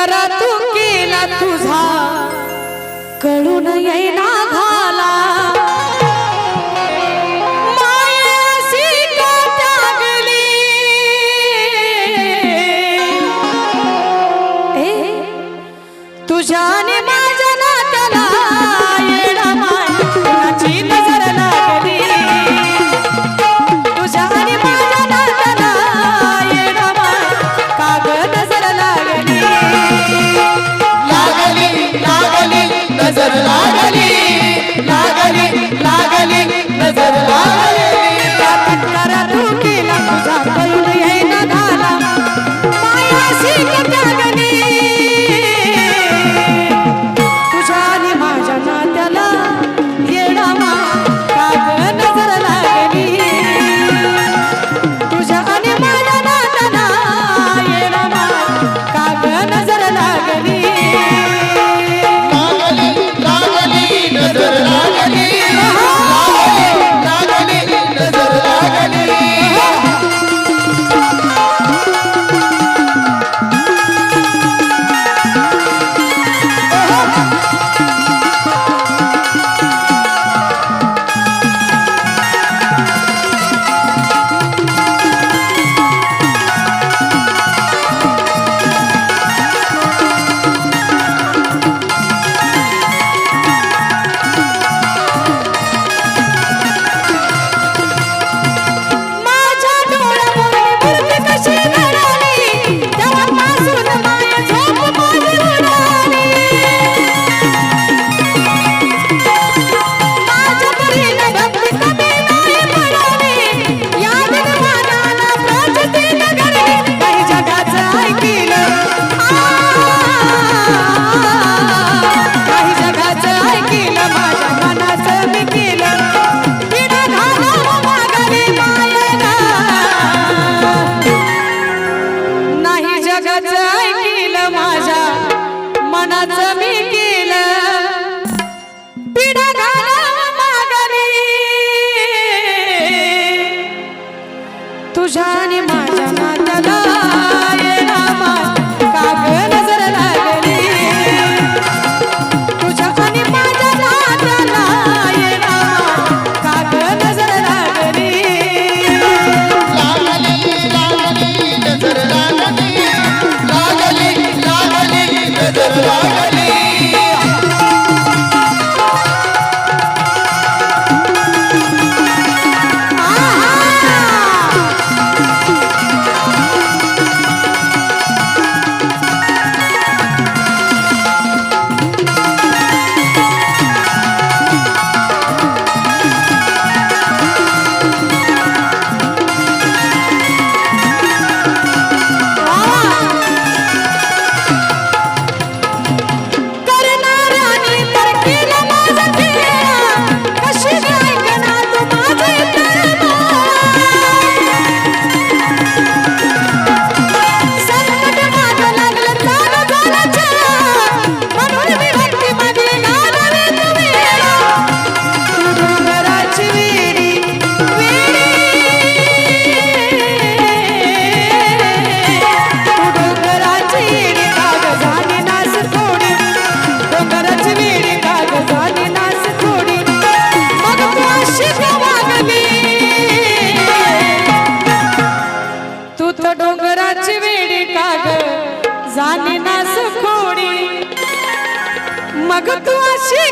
करा तू केला तुझा कळून येईना घाला मायाशी का त्यागली तुझ्याने माझ्या नात्याला येडा मानाची नजर लागली तुझ्याने माझ्या नात्याला येडा मान काग नजर लागली नजर लागली नजर लागली करा तू केला तुझा कळून येईना घाला मायाशी का त्यागली तुझ्याने माझ्या नात्याला येडा मान काग नजर लागली तुझ्याने माझ्या नात्याला येडा मान काग नजर लागली नजर लागली नजर लागली माझ्या डोळ्यामुळे मूर्ती कशी रडाली तेव्हापासून माया झोप माझी उडाली माझ्या परीने भक्ती कमी नाही पडाली या दिनमानाला प्रचितीनं घडली काही जगाचं ऐकिलं काही जगाचं ऐकिलं माझ्या मनाचं मी केलं विना घालावं माघारी मायेनं नाही जगाचं ऐकिलं माझ्या मनाचं मी केलं पिढा घालावं माघारी तुझ्याने माझ्या नात्याला येडा मान काग नजर लागली तुझ्याने माझ्या नात्याला येडा मान काग नजर लागली नजर लागली नजर लागली करणाऱ्याने तर केलं माझं खेळ कशी ऐकना तू माझे संकट मागं लागलं चालू झालं छळ म्हणून मी भक्तीमध्ये गाणारे तू वेडा तू डोंगराची वेडी तू डोंगराची वेडी कागजाने नास थोडी डोंगराची वेडी कागजाने नास थोडी मग तू अशी का वागली तू तर डोंगराची वेडी कागजाने नास खोडी मग तू अशी